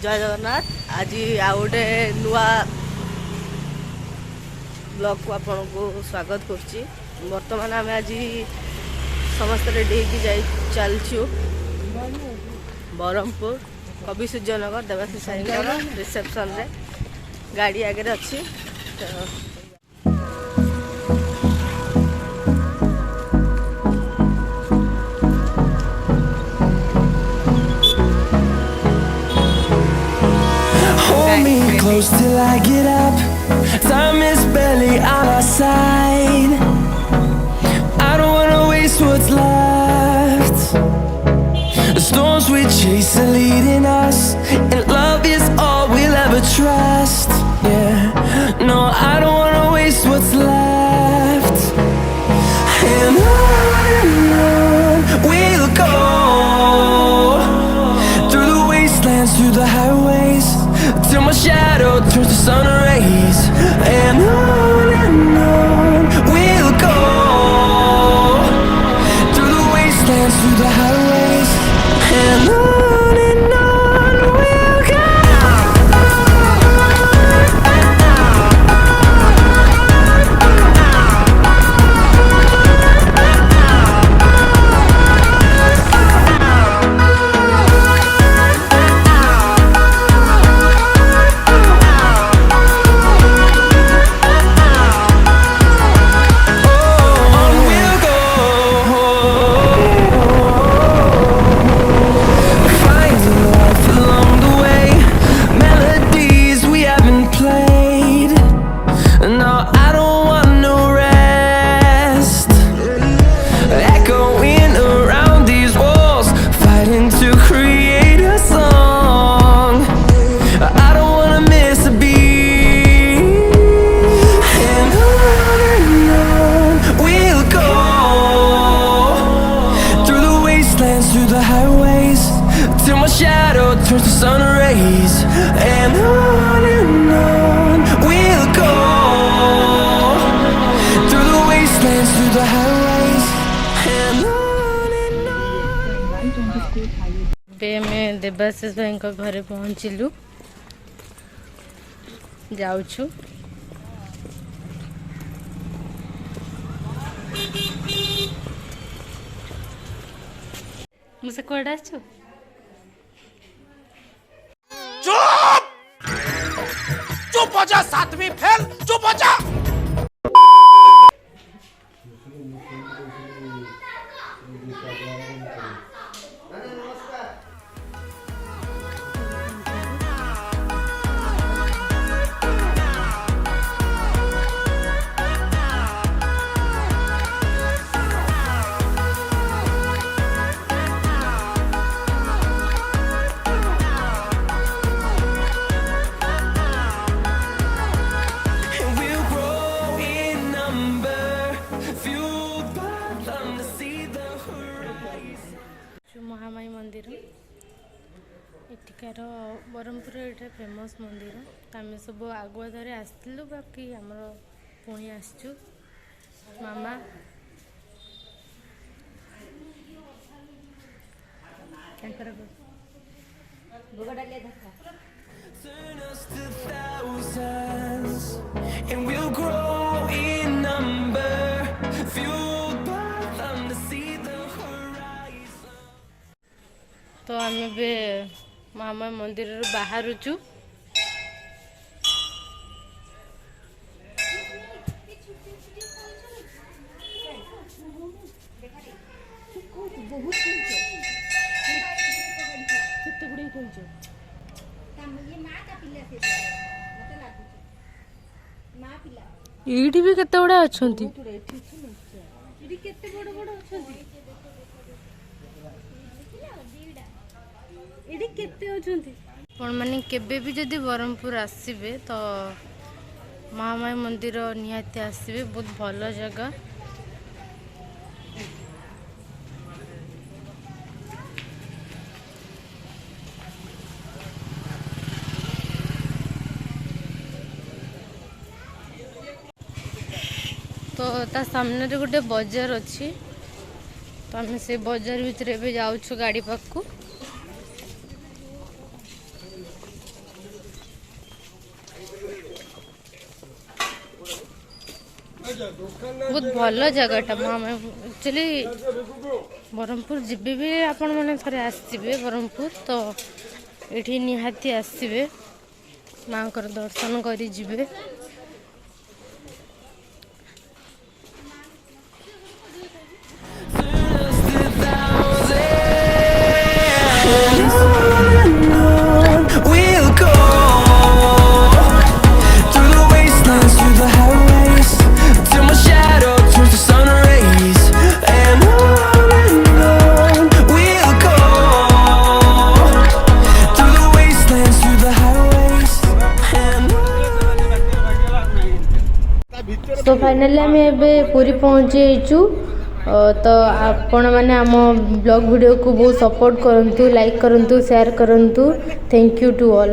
जय जगन्नाथ। आज आउ गोटे नुआ ब्लॉग को आपन को स्वागत करछि। वर्तमान आम आज समस्त रेडी होगी चलछु ब्रह्मपुर कवि सूर्यनगर देवाशीष रिसेप्शन रे गाड़ी आगे अच्छी close till I get up. Time is barely on our side. I don't wanna waste what's left. The storms we chase are leading us, and love is all we'll ever trust. Yeah, no, I don't wanna waste what's left. And on we'll go, through the wastelands, through the highways, till my shadow turns to sun rays. And on we'll go, through the wastelands, through the highways. And on we'll go. Through the highways, till my shadow turns to sun rays. And on we'll go, through the wastelands, through the highways. And on मैं देवाशीष भाई घरे पहुँचलु जाऊछु मुझे कौन आछो चुप चुप हो जा सातवीं फेल चुप हो जा। महामाई मंदिर एटिकार ब्रह्मपुर ये फेमस मंदिर आम सब आगुआ धरी आसलु बाकी आमर पुणी आसचु मामा turn us to thousands, and we'll grow in number, fueled by them to see the horizon. तो आम बे मामा मंदिर बाहर छु एठी भी केते बड़ा अछंती एठी केते बड़ बड़ अछंती एठी केते अछंती पण माने केबे भी जदी ब्रह्मपुर आसीबे तो महामाई मंदिर निहाती आसीबे बहुत भलो जगह तो ता सामने रे गोटे बाजार अच्छी तो आम से बाजार भितर जाऊँ गाड़ी पाक बहुत भल जगटा महामाई एक्चुअली ब्रह्मपुर जीबे भी आपण मैंने थे आसवे ब्रह्मपुर तो ये निहाती आसवे माँ को दर्शन करी जिबे। We'll go through the wastelands, through the highways, till my shadow turns to sun rays. And on we'll go through the wastelands, through the highways, and तो फाइनली आम ए पूरी पहुँची तो आपण मैंने आम ब्लॉग वीडियो को बहुत सपोर्ट करंतु लाइक करंतु शेयर करंतु थैंक यू टू ऑल।